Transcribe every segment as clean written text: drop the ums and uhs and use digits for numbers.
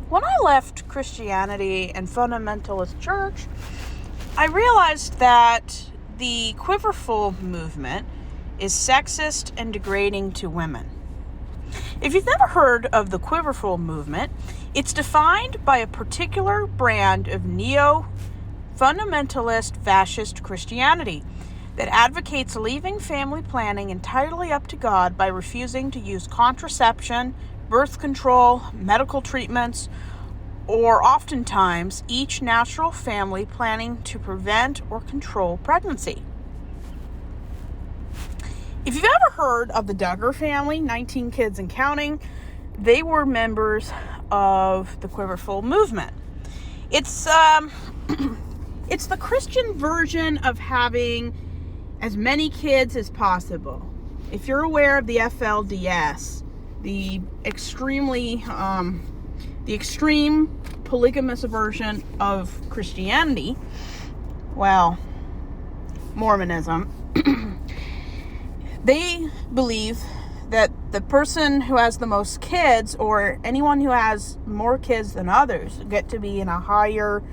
When I left Christianity and fundamentalist church, I realized that the Quiverful movement is sexist and degrading to women. If you've never heard of the Quiverful movement, it's defined by a particular brand of neo-fundamentalist fascist Christianity that advocates leaving family planning entirely up to God by refusing to use contraception, birth control, medical treatments, or oftentimes each natural family planning to prevent or control pregnancy. If you've ever heard of the Duggar family, 19 kids and counting, they were members of the Quiverful movement. It's the Christian version of having as many kids as possible. If you're aware of the FLDS, the extreme polygamous version of Christianity, well, Mormonism, they believe that the person who has the most kids, or anyone who has more kids than others, get to be in a higher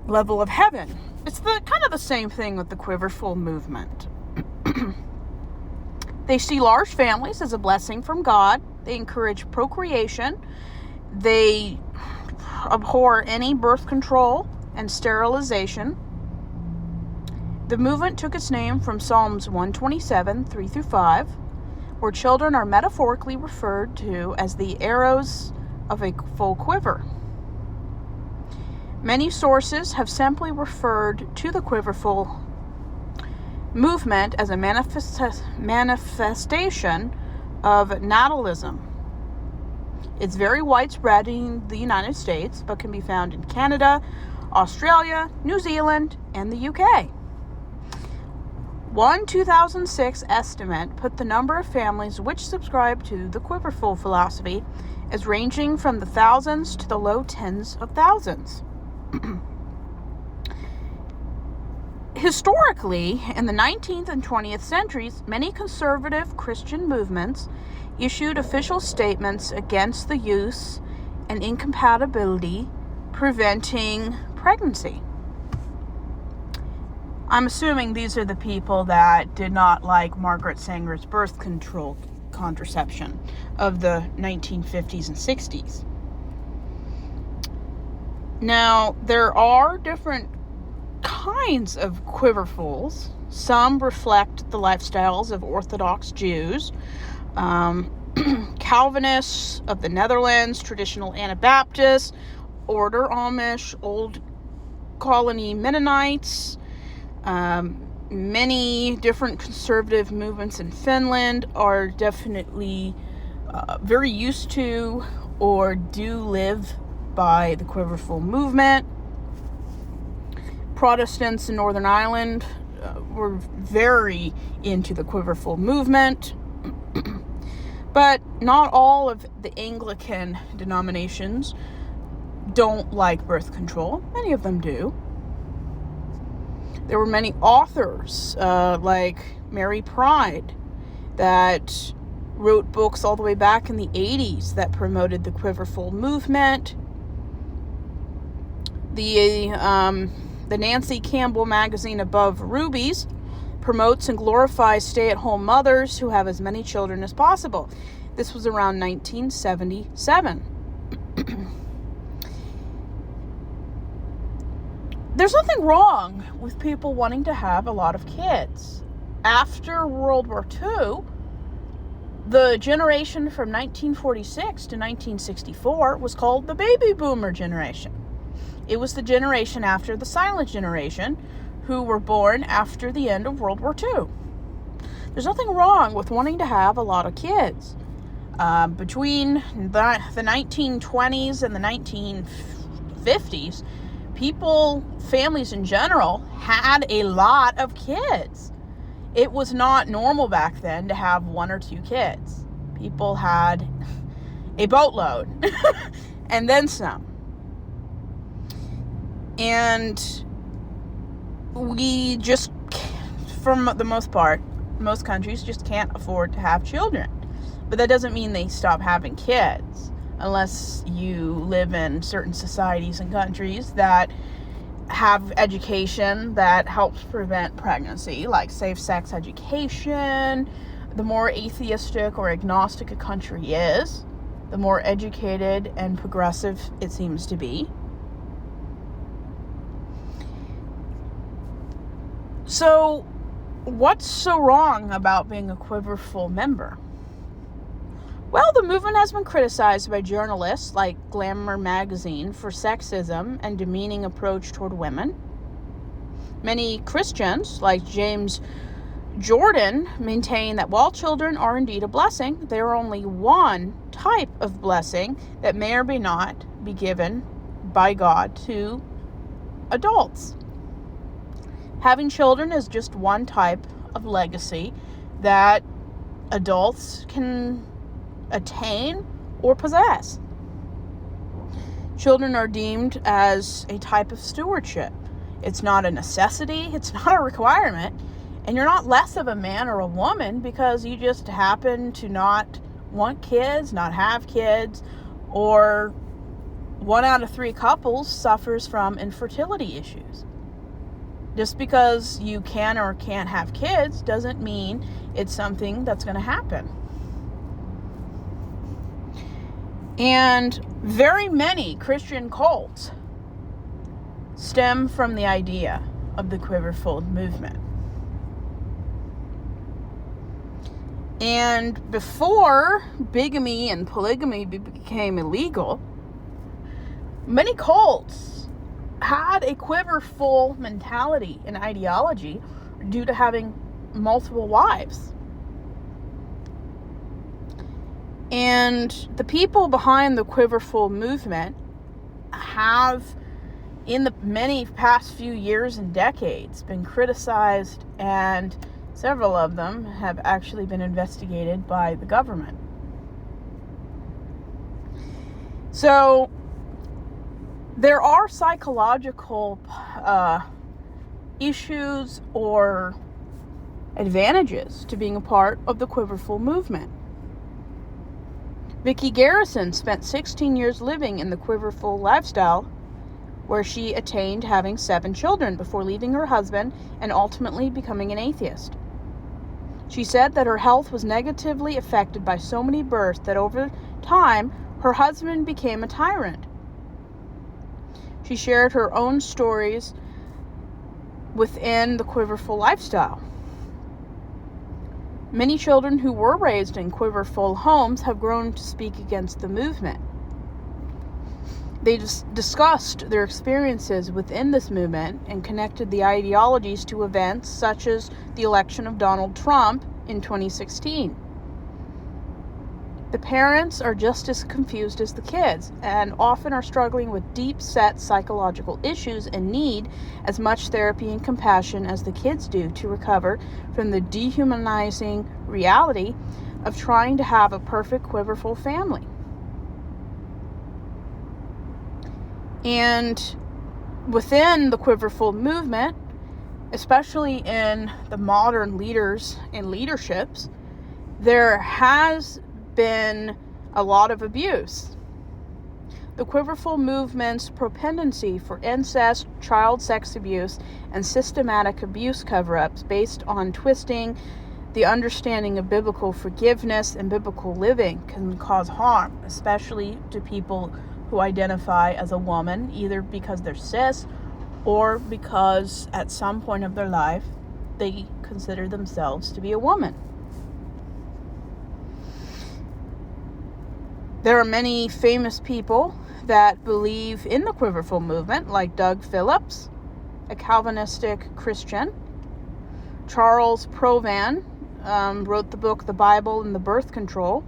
level of heaven. It's kind of the same thing with the Quiverful movement. They see large families as a blessing from God. They encourage procreation. They abhor any birth control and sterilization. The movement took its name from Psalms 127, 3-5, where children are metaphorically referred to as the arrows of a full quiver. Many sources have simply referred to the Quiverful movement as a manifestation of natalism. It's very widespread in the United States, but can be found in Canada, Australia, New Zealand, and the UK. One 2006 estimate put the number of families which subscribe to the Quiverful philosophy as ranging from the thousands to the low tens of thousands. Historically, in the 19th and 20th centuries, many conservative Christian movements issued official statements against the use and incompatibility preventing pregnancy. I'm assuming these are the people that did not like Margaret Sanger's birth control contraception of the 1950s and 60s. Now, there are different kinds of Quiverfuls. Some reflect the lifestyles of Orthodox Jews, Calvinists of the Netherlands, traditional Anabaptists, Order Amish, Old Colony Mennonites, many different conservative movements in Finland are definitely very used to or do live by the Quiverful movement. Protestants in Northern Ireland were very into the Quiverful movement. But not all of the Anglican denominations don't like birth control. Many of them do. There were many authors, like Mary Pride, that wrote books all the way back in the 80s that promoted the Quiverful movement. The Nancy Campbell magazine Above Rubies promotes and glorifies stay-at-home mothers who have as many children as possible. This was around 1977. There's nothing wrong with people wanting to have a lot of kids. After World War II, the generation from 1946 to 1964 was called the baby boomer generation. It was the generation after the silent generation who were born after the end of World War II. There's nothing wrong with wanting to have a lot of kids. Between the 1920s and the 1950s, families in general, had a lot of kids. It was not normal back then to have one or two kids. People had a boatload and then some. And we just, for the most part, most countries just can't afford to have children. But that doesn't mean they stop having kids. unless you live in certain societies and countries that have education that helps prevent pregnancy, like safe-sex education. The more atheistic or agnostic a country is, the more educated and progressive it seems to be. So, what's so wrong about being a Quiverful member? Well, the movement has been criticized by journalists like Glamour magazine for sexism and demeaning approach toward women. Many Christians, like James Jordan, maintain that while children are indeed a blessing, they are only one type of blessing that may or may not be given by God to adults. Having children is just one type of legacy that adults can attain or possess. Children are deemed as a type of stewardship. It's not a necessity, it's not a requirement, and you're not less of a man or a woman because you just happen to not want kids, not have kids, or 1 out of 3 couples suffers from infertility issues. Just because you can or can't have kids doesn't mean it's something that's going to happen. And very many Christian cults stem from the idea of the Quiverful movement. And before bigamy and polygamy became illegal, many cults had a Quiverful mentality and ideology due to having multiple wives. And the people behind the Quiverful movement have, in the many past few years and decades, been criticized, and several of them have actually been investigated by the government. So there are psychological issues or advantages to being a part of the Quiverful movement. Vicki Garrison spent 16 years living in the Quiverful lifestyle, where she attained having 7 children before leaving her husband and ultimately becoming an atheist. She said that her health was negatively affected by so many births that over time, her husband became a tyrant. She shared her own stories within the Quiverful lifestyle. Many children who were raised in Quiverful homes have grown to speak against the movement. They discussed their experiences within this movement and connected the ideologies to events such as the election of Donald Trump in 2016. The parents are just as confused as the kids and often are struggling with deep-set psychological issues and need as much therapy and compassion as the kids do to recover from the dehumanizing reality of trying to have a perfect Quiverful family. And within the Quiverful movement, especially in the modern leaders and leaderships, there has been a lot of abuse. The Quiverful movement's propensity for incest, child sex abuse, and systematic abuse cover-ups based on twisting the understanding of biblical forgiveness and biblical living can cause harm, especially to people who identify as a woman, either because they're cis or because at some point of their life they consider themselves to be a woman. There are many famous people that believe in the Quiverful movement, like Doug Phillips, a Calvinistic Christian. Charles Provan wrote the book The Bible and the Birth Control.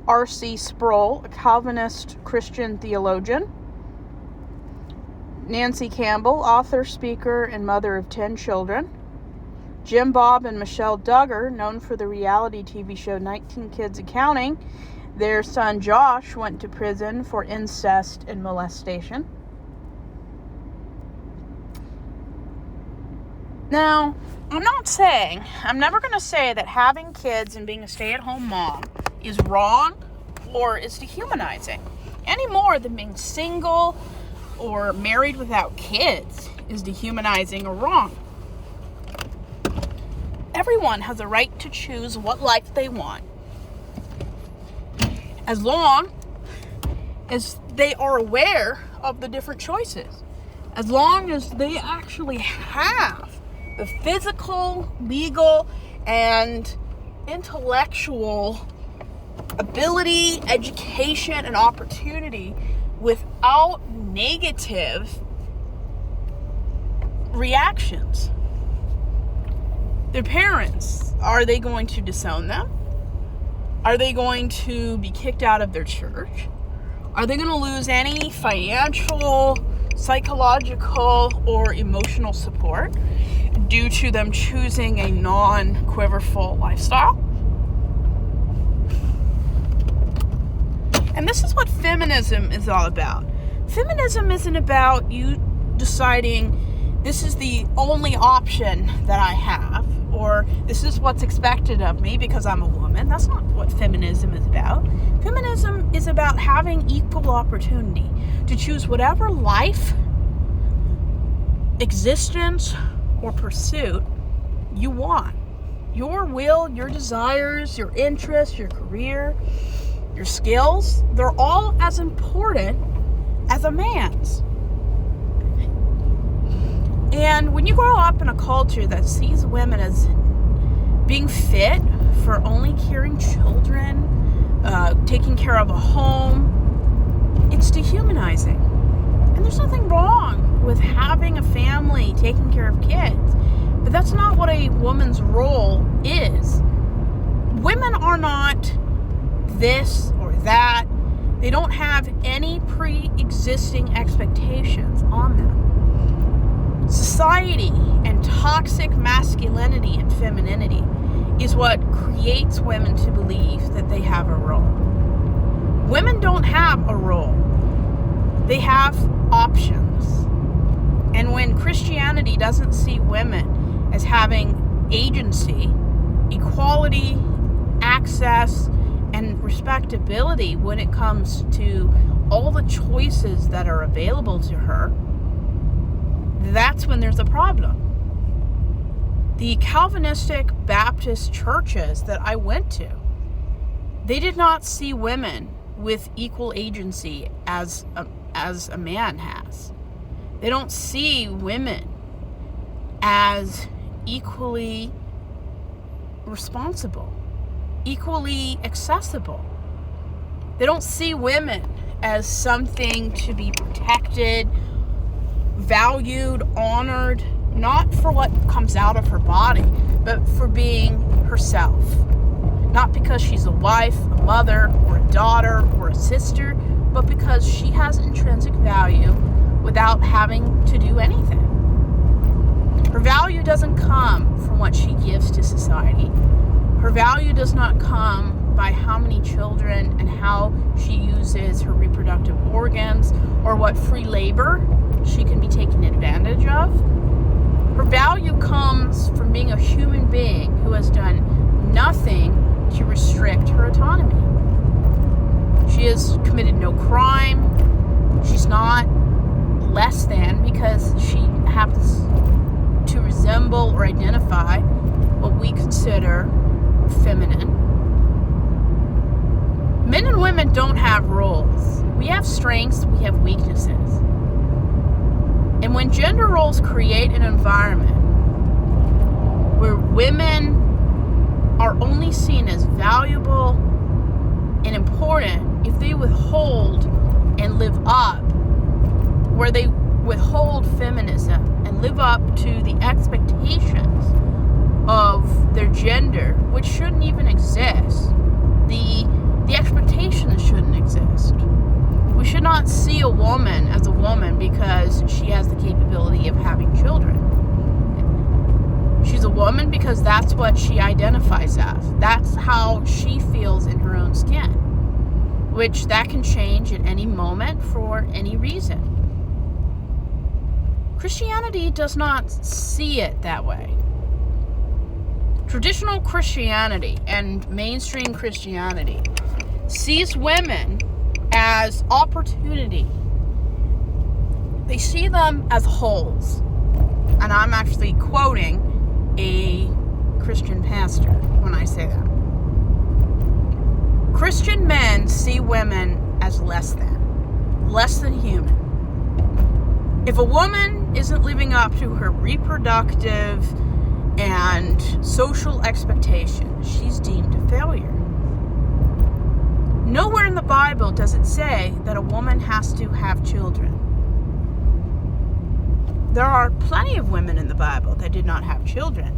R.C. Sproul, a Calvinist Christian theologian. Nancy Campbell, author, speaker, and mother of 10 children. Jim Bob and Michelle Duggar, known for the reality TV show 19 Kids and Counting. Their son Josh went to prison for incest and molestation. Now, I'm never going to say that having kids and being a stay-at-home mom is wrong or is dehumanizing. any more than being single or married without kids is dehumanizing or wrong. Everyone has a right to choose what life they want, as long as they are aware of the different choices, as long as they actually have the physical, legal, and intellectual ability, education, and opportunity without negative reactions. Their parents, are they going to disown them? Are they going to be kicked out of their church? Are they going to lose any financial, psychological, or emotional support due to them choosing a non-quiverful lifestyle? And this is what feminism is all about. Feminism isn't about you deciding this is the only option that I have, or this is what's expected of me because I'm a woman. That's not what feminism is about. Feminism is about having equal opportunity to choose whatever life, existence, or pursuit you want. Your will, your desires, your interests, your career, your skills, they're all as important as a man's. And when you grow up in a culture that sees women as being fit for only caring children, taking care of a home, it's dehumanizing. And there's nothing wrong with having a family, taking care of kids, but that's not what a woman's role is. Women are not this or that. They don't have any pre-existing expectations on them. Society and toxic masculinity and femininity is what creates women to believe that they have a role. Women don't have a role. They have options. And when Christianity doesn't see women as having agency, equality, access, and respectability when it comes to all the choices that are available to her, that's when there's a problem. The Calvinistic Baptist churches that I went to, they did not see women with equal agency as a man has. They don't see women as equally responsible, equally accessible. They don't see women as something to be protected, valued, honored, not for what comes out of her body, but for being herself. Not because she's a wife, a mother, or a daughter, or a sister, but because she has intrinsic value without having to do anything. Her value doesn't come from what she gives to society. Her value does not come by how many children and how she uses her reproductive organs or what free labor she can be taken advantage of. Her value comes from being a human being who has done nothing to restrict her autonomy. She has committed no crime. She's not less than because she happens to resemble or identify what we consider feminine. Men and women don't have roles. We have strengths, we have weaknesses. And when gender roles create an environment where women are only seen as valuable and important if they withhold and live up, where they withhold feminism and live up to the expectations of their gender, which shouldn't even exist. The expectations shouldn't exist. We should not see a woman as a woman because she has the capability of having children. She's a woman because that's what she identifies as. That's how she feels in her own skin, which that can change at any moment for any reason. Christianity does not see it that way. Traditional Christianity and mainstream Christianity sees women as opportunity. They see them as holes. And I'm actually quoting a Christian pastor when I say that. Christian men see women as less than human. If a woman isn't living up to her reproductive and social expectations, she's deemed a failure. Nowhere in the Bible does it say that a woman has to have children. There are plenty of women in the Bible that did not have children.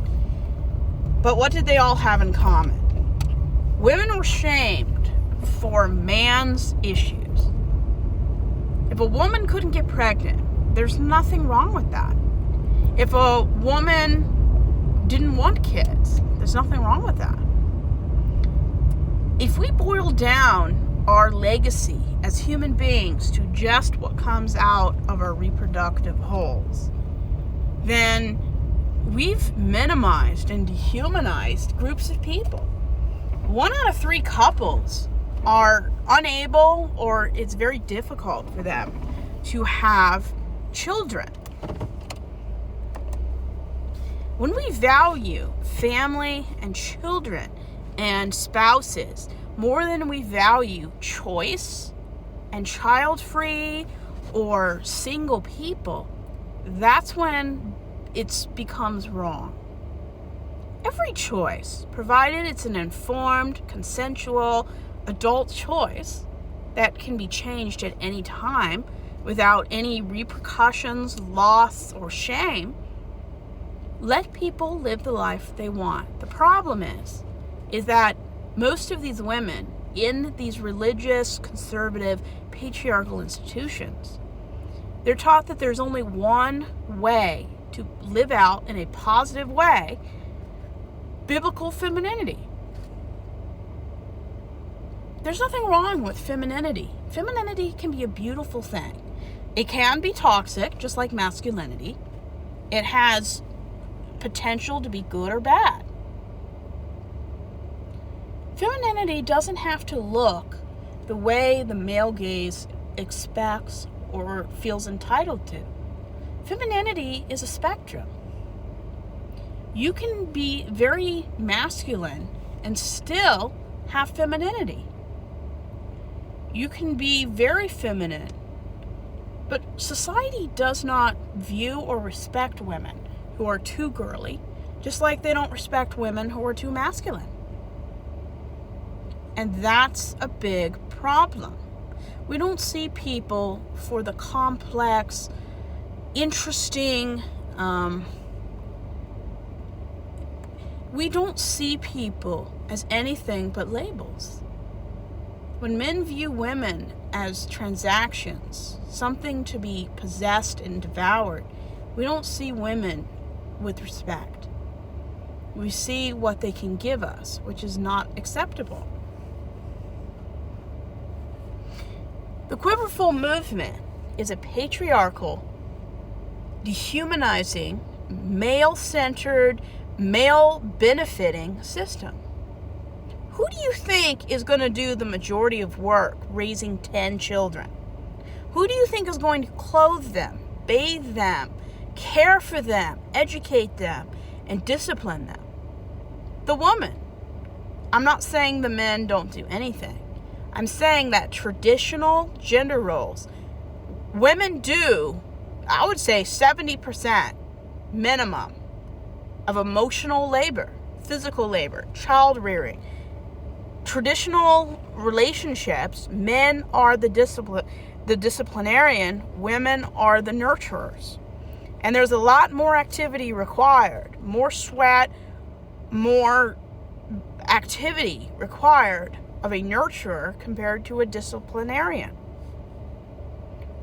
But what did they all have in common? Women were shamed for man's issues. If a woman couldn't get pregnant, there's nothing wrong with that. If a woman didn't want kids, there's nothing wrong with that. If we boil down our legacy as human beings to just what comes out of our reproductive holes, then we've minimized and dehumanized groups of people. 1 out of 3 couples are unable, or it's very difficult for them to have children. When we value family and children and spouses more than we value choice and child-free or single people, that's when it becomes wrong. Every choice, provided it's an informed, consensual, adult choice that can be changed at any time without any repercussions, loss, or shame, let people live the life they want. The problem is that most of these women in these religious, conservative, patriarchal institutions, they're taught that there's only one way to live out in a positive way biblical femininity. There's nothing wrong with femininity. Femininity can be a beautiful thing. It can be toxic, just like masculinity. It has potential to be good or bad. Femininity doesn't have to look the way the male gaze expects or feels entitled to. Femininity is a spectrum. You can be very masculine and still have femininity. You can be very feminine, but society does not view or respect women who are too girly, just like they don't respect women who are too masculine. And that's a big problem. We don't see people for the complex, interesting, we don't see people as anything but labels. When men view women as transactions, something to be possessed and devoured, we don't see women with respect. We see what they can give us, which is not acceptable. The Quiverful movement is a patriarchal, dehumanizing, male-centered, male-benefiting system. Who do you think is going to do the majority of work raising 10 children? Who do you think is going to clothe them, bathe them, care for them, educate them, and discipline them? The woman. I'm not saying the men don't do anything. I'm saying that traditional gender roles, women do, I would say 70% minimum of emotional labor, physical labor, child rearing. Traditional relationships, men are the disciplinarian, women are the nurturers. And there's a lot more activity required, more sweat, more activity required of a nurturer compared to a disciplinarian.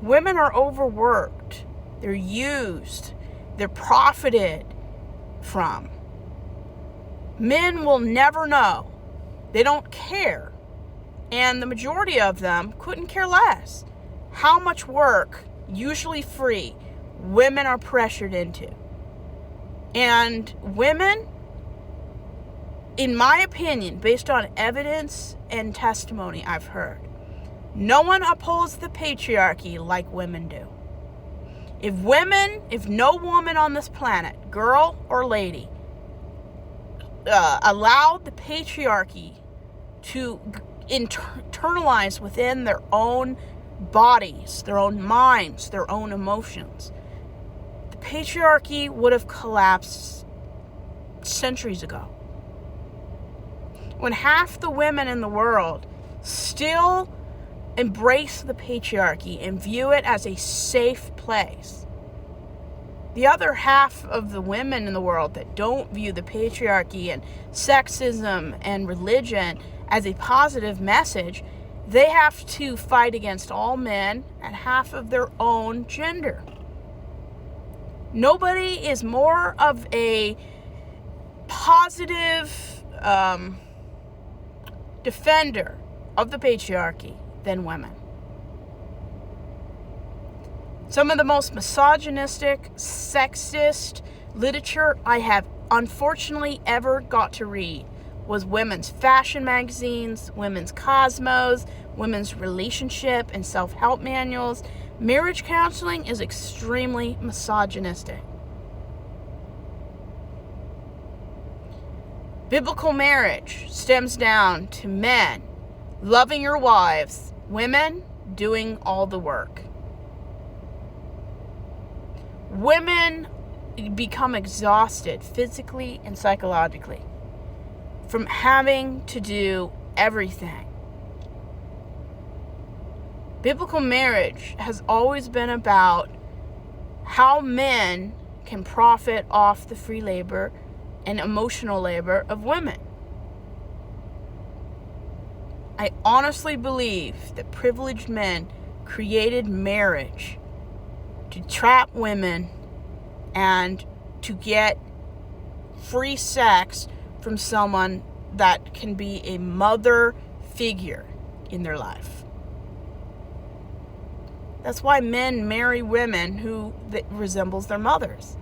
Women are overworked, they're used, they're profited from. Men will never know. They don't care. And the majority of them couldn't care less how much work, usually free, women are pressured into. And women, in my opinion, based on evidence and testimony I've heard, No one upholds the patriarchy like women do. If no woman on this planet, girl or lady, allowed the patriarchy to internalize within their own bodies, their own minds, their own emotions, the patriarchy would have collapsed centuries ago. When half the women in the world still embrace the patriarchy and view it as a safe place, the other half of the women in the world that don't view the patriarchy and sexism and religion as a positive message, they have to fight against all men and half of their own gender. Nobody is more of a positive defender of the patriarchy than women. Some of the most misogynistic, sexist literature I have unfortunately ever got to read was women's fashion magazines, women's cosmos, women's relationship and self-help manuals. Marriage counseling is extremely misogynistic. Biblical marriage stems down to men loving your wives, women doing all the work. Women become exhausted physically and psychologically from having to do everything. Biblical marriage has always been about how men can profit off the free labor and emotional labor of women. I honestly believe that privileged men created marriage to trap women and to get free sex from someone that can be a mother figure in their life. That's why men marry women who resembles their mothers,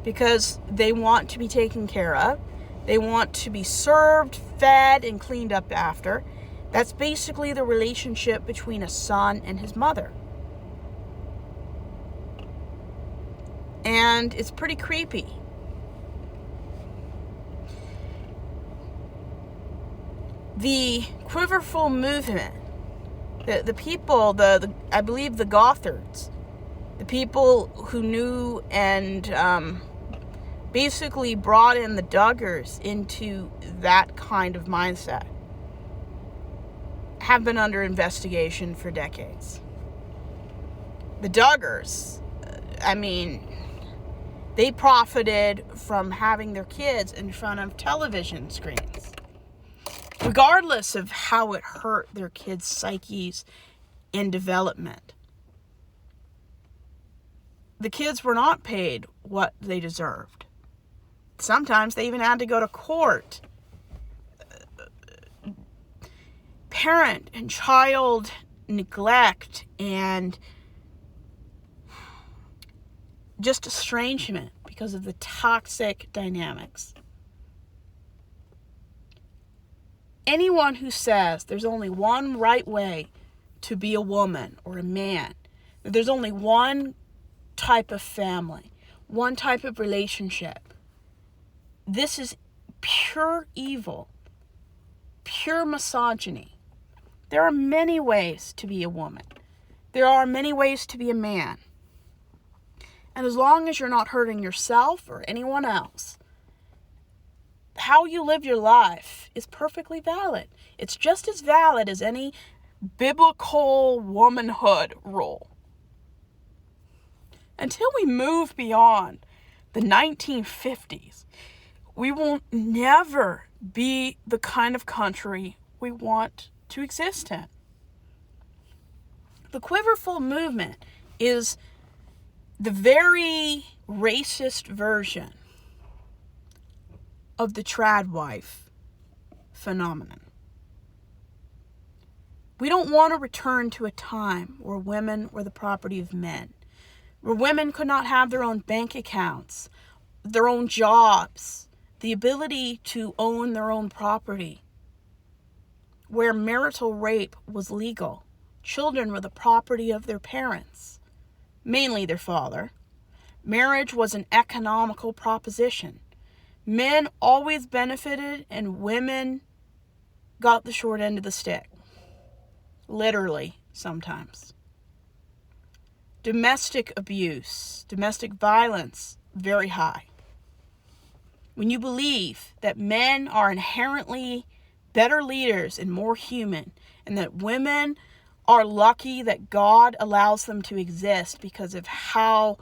because they want to be taken care of. They want to be served, fed, and cleaned up after. That's basically the relationship between a son and his mother. And it's pretty creepy. The Quiverful movement, the people, I believe the Gothards, the people who knew and basically brought in the Duggars into that kind of mindset, have been under investigation for decades. The Duggars, they profited from having their kids in front of television screens, regardless of how it hurt their kids' psyches and development. The kids were not paid what they deserved. Sometimes they even had to go to court. Parent and child neglect and just estrangement because of the toxic dynamics. Anyone who says there's only one right way to be a woman or a man, that there's only one type of family, one type of relationship, this is pure evil, pure misogyny. There are many ways to be a woman. There are many ways to be a man. And as long as you're not hurting yourself or anyone else, how you live your life is perfectly valid. It's just as valid as any biblical womanhood rule. Until we move beyond the 1950s, we will never be the kind of country we want to exist in. The Quiverful movement is the very racist version of the trad wife phenomenon. We don't want to return to a time where women were the property of men, where women could not have their own bank accounts, their own jobs, the ability to own their own property, where marital rape was legal, children were the property of their parents, mainly their father. Marriage was an economical proposition. Men always benefited and women got the short end of the stick. Literally, sometimes. Domestic abuse, domestic violence, very high. When you believe that men are inherently better leaders and more human, and that women are lucky that God allows them to exist because of how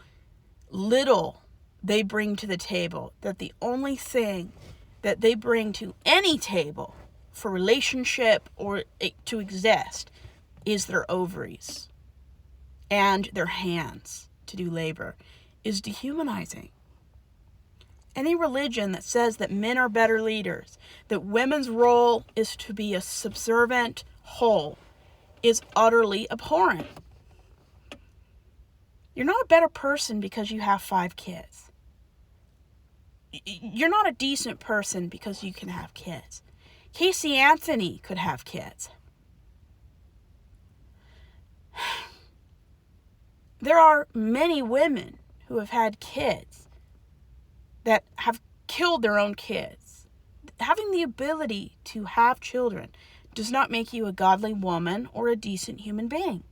little they bring to the table, that the only thing that they bring to any table for relationship or to exist is their ovaries and their hands to do labor, is dehumanizing. Any religion that says that men are better leaders, that women's role is to be a subservient whole, is utterly abhorrent. You're not a better person because you have 5 kids. You're not a decent person because you can have kids. Casey Anthony could have kids. There are many women who have had kids that have killed their own kids. Having the ability to have children does not make you a godly woman or a decent human being.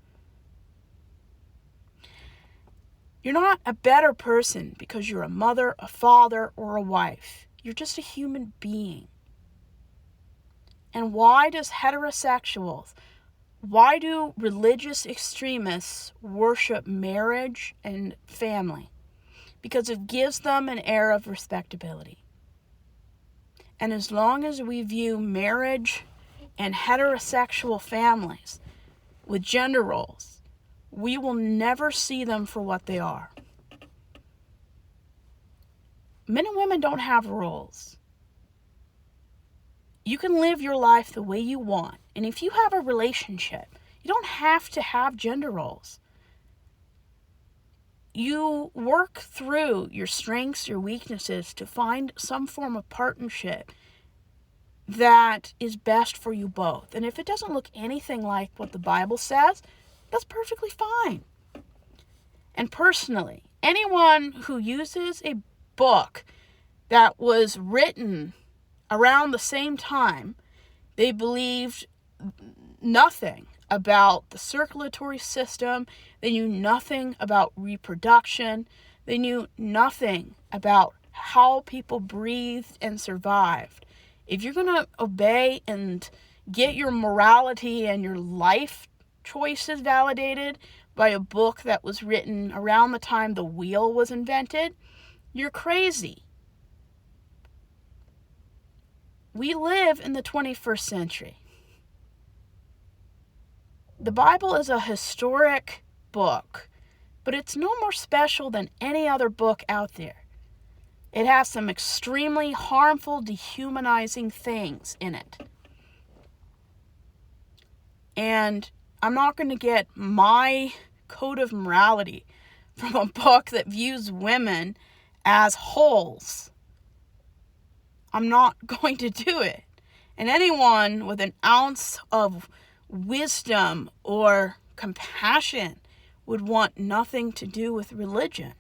You're not a better person because you're a mother, a father, or a wife. You're just a human being. And why do religious extremists worship marriage and family? Because it gives them an air of respectability. And as long as we view marriage and heterosexual families with gender roles, we will never see them for what they are. Men and women don't have roles. You can live your life the way you want. And if you have a relationship, you don't have to have gender roles. You work through your strengths, your weaknesses to find some form of partnership that is best for you both. And if it doesn't look anything like what the Bible says, that's perfectly fine. And personally, anyone who uses a book that was written around the same time, they believed nothing about the circulatory system, they knew nothing about reproduction, they knew nothing about how people breathed and survived. If you're going to obey and get your morality and your life choices validated by a book that was written around the time the wheel was invented, you're crazy. We live in the 21st century. The Bible is a historic book, but it's no more special than any other book out there. It has some extremely harmful, dehumanizing things in it. And I'm not going to get my code of morality from a book that views women as wholes. I'm not going to do it. And anyone with an ounce of wisdom or compassion would want nothing to do with religion.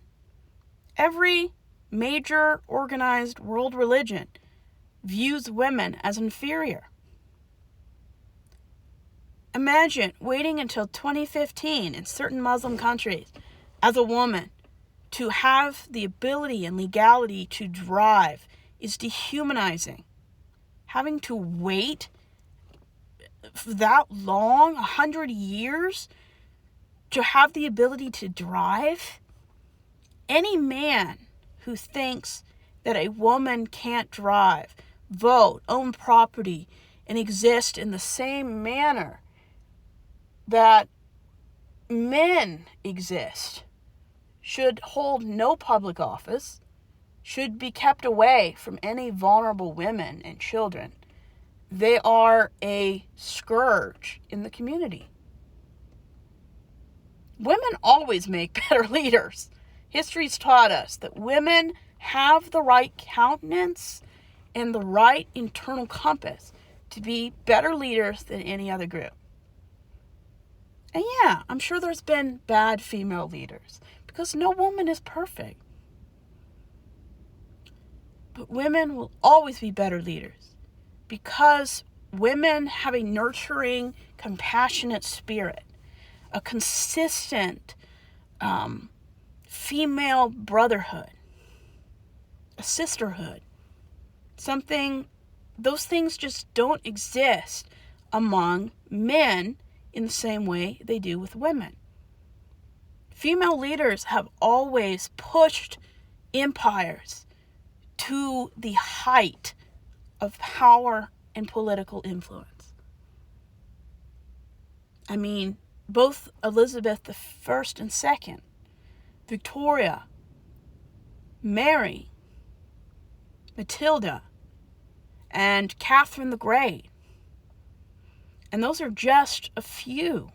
Every major organized world religion views women as inferior. Imagine waiting until 2015 in certain Muslim countries as a woman to have the ability and legality to drive is dehumanizing. Having to wait for that long, 100 years, to have the ability to drive. Any man who thinks that a woman can't drive, vote, own property, and exist in the same manner that men exist should hold no public office, should be kept away from any vulnerable women and children. They are a scourge in the community. Women always make better leaders. History's taught us that women have the right countenance and the right internal compass to be better leaders than any other group. And yeah, I'm sure there's been bad female leaders, because no woman is perfect. But women will always be better leaders, because women have a nurturing, compassionate spirit, a consistent female brotherhood, a sisterhood. Those things just don't exist among men in the same way they do with women. Female leaders have always pushed empires to the height of power and political influence. I mean, both Elizabeth I and II, Victoria, Mary, Matilda, and Catherine the Great. And those are just a few.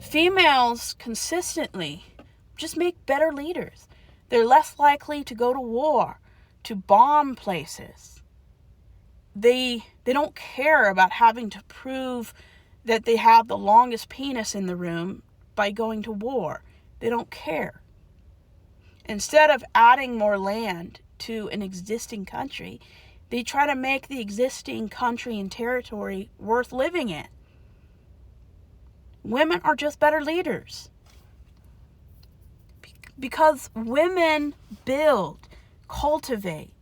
Females consistently just make better leaders. They're less likely to go to war, to bomb places. They don't care about having to prove that they have the longest penis in the room by going to war. They don't care. Instead of adding more land to an existing country, they try to make the existing country and territory worth living in. Women are just better leaders. Because women build, cultivate.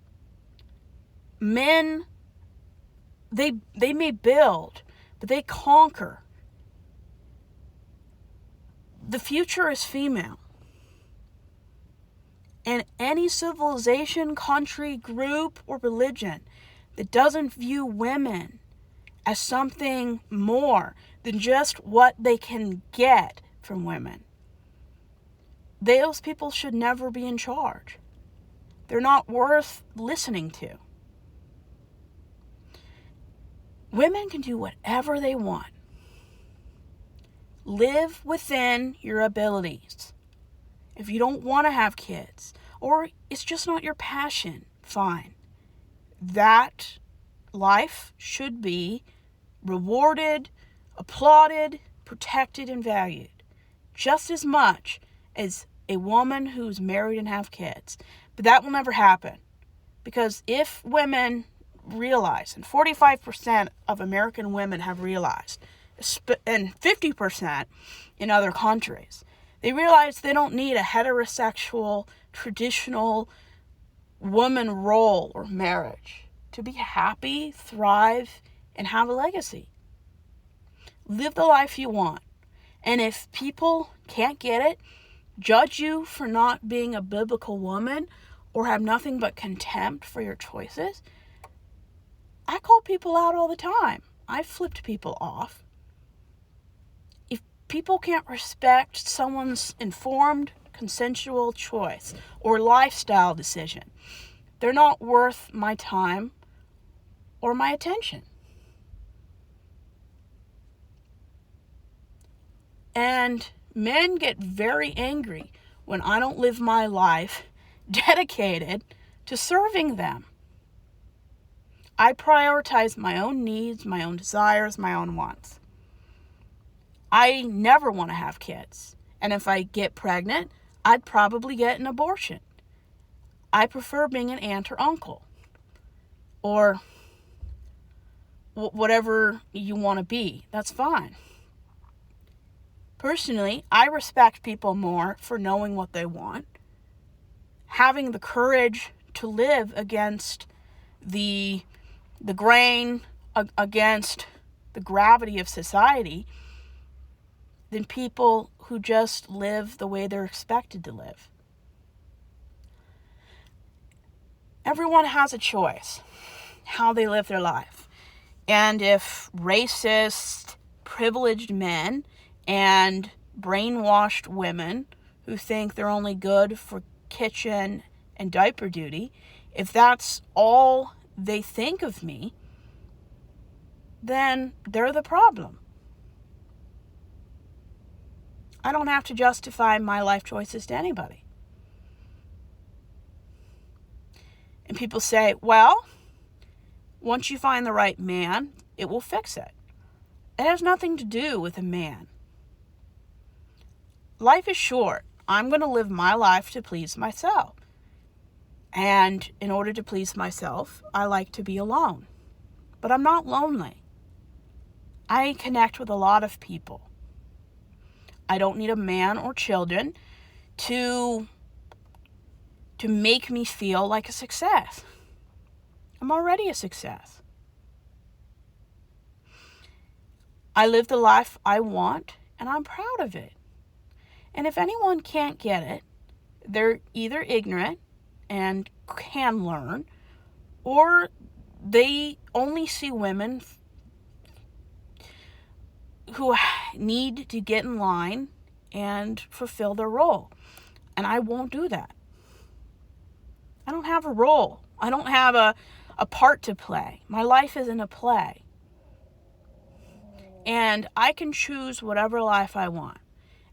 Men, they may build, but they conquer. The future is female. And any civilization, country, group, or religion that doesn't view women as something more than just what they can get from women, those people should never be in charge. They're not worth listening to. Women can do whatever they want. Live within your abilities. If you don't want to have kids, or it's just not your passion, fine. That life should be rewarded, applauded, protected, and valued just as much as a woman who's married and have kids. But that will never happen, because if women realize, and 45% of American women have realized, and 50% in other countries, they realize they don't need a heterosexual, traditional woman role or marriage to be happy, thrive, and have a legacy. Live the life you want. And if people can't get it, judge you for not being a biblical woman, or have nothing but contempt for your choices, I call people out all the time. I've flipped people off. If people can't respect someone's informed, consensual choice or lifestyle decision, they're not worth my time or my attention. And men get very angry when I don't live my life dedicated to serving them. I prioritize my own needs, my own desires, my own wants. I never want to have kids. And if I get pregnant, I'd probably get an abortion. I prefer being an aunt or uncle, or whatever you want to be. That's fine. Personally, I respect people more for knowing what they want, having the courage to live against the grain, against the gravity of society, than people who just live the way they're expected to live. Everyone has a choice how they live their life. And if racist, privileged men and brainwashed women who think they're only good for kitchen and diaper duty, if that's all they think of me, then they're the problem. I don't have to justify my life choices to anybody. And people say, well, once you find the right man, it will fix it. It has nothing to do with a man. Life is short. I'm going to live my life to please myself. And in order to please myself, I like to be alone. But I'm not lonely. I connect with a lot of people. I don't need a man or children to make me feel like a success. I'm already a success. I live the life I want, and I'm proud of it. And if anyone can't get it, they're either ignorant and can learn, or they only see women who need to get in line and fulfill their role. And I won't do that. I don't have a role. I don't have a part to play. My life isn't a play. And I can choose whatever life I want.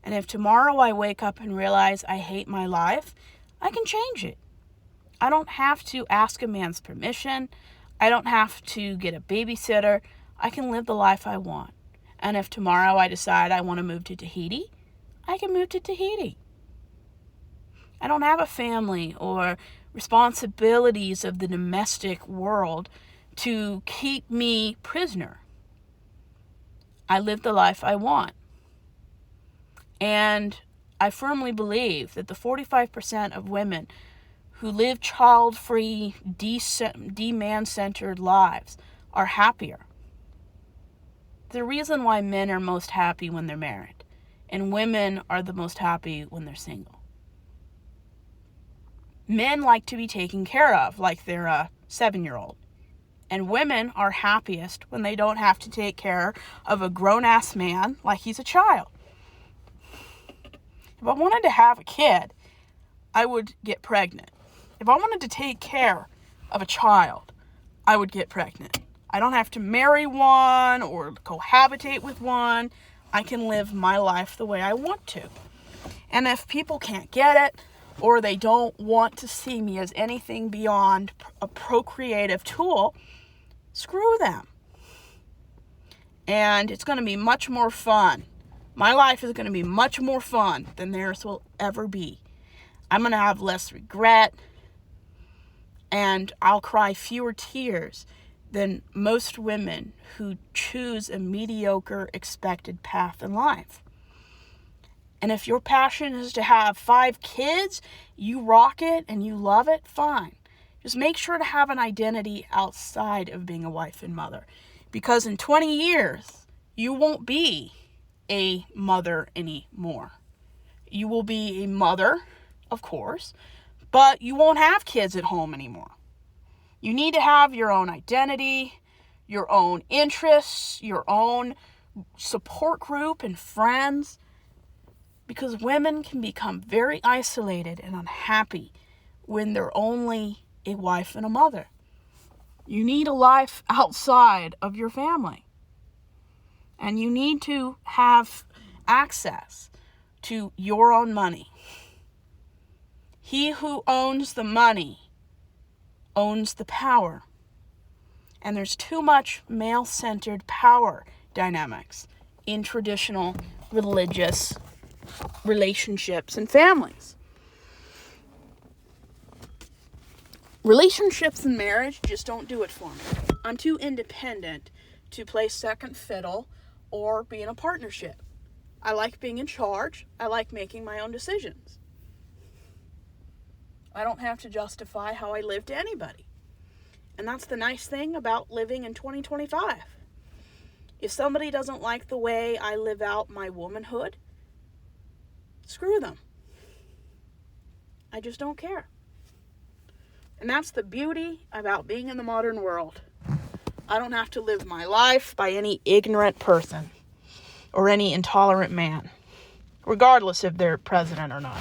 And if tomorrow I wake up and realize I hate my life, I can change it. I don't have to ask a man's permission. I don't have to get a babysitter. I can live the life I want. And if tomorrow I decide I want to move to Tahiti, I can move to Tahiti. I don't have a family or responsibilities of the domestic world to keep me prisoner. I live the life I want. And I firmly believe that the 45% of women who live child-free, de-man-centered lives are happier. The reason why men are most happy when they're married, and women are the most happy when they're single. Men like to be taken care of like they're a 7-year-old. And women are happiest when they don't have to take care of a grown-ass man like he's a child. If I wanted to have a kid, I would get pregnant. If I wanted to take care of a child, I would get pregnant. I don't have to marry one or cohabitate with one. I can live my life the way I want to. And if people can't get it, or they don't want to see me as anything beyond a procreative tool, screw them. And it's going to be much more fun. My life is going to be much more fun than theirs will ever be. I'm going to have less regret, and I'll cry fewer tears than most women who choose a mediocre expected path in life. And if your passion is to have 5 kids, you rock it and you love it, fine. Just make sure to have an identity outside of being a wife and mother. Because in 20 years, you won't be a mother anymore. You will be a mother, of course, but you won't have kids at home anymore. You need to have your own identity, your own interests, your own support group and friends, because women can become very isolated and unhappy when they're only a wife and a mother. You need a life outside of your family. And you need to have access to your own money. He who owns the money owns the power. And there's too much male-centered power dynamics in traditional religious relationships and families. Relationships and marriage just don't do it for me. I'm too independent to play second fiddle or be in a partnership. I like being in charge. I like making my own decisions. I don't have to justify how I live to anybody. And that's the nice thing about living in 2025. If somebody doesn't like the way I live out my womanhood, screw them. I just don't care. And that's the beauty about being in the modern world. I don't have to live my life by any ignorant person or any intolerant man, regardless if they're president or not.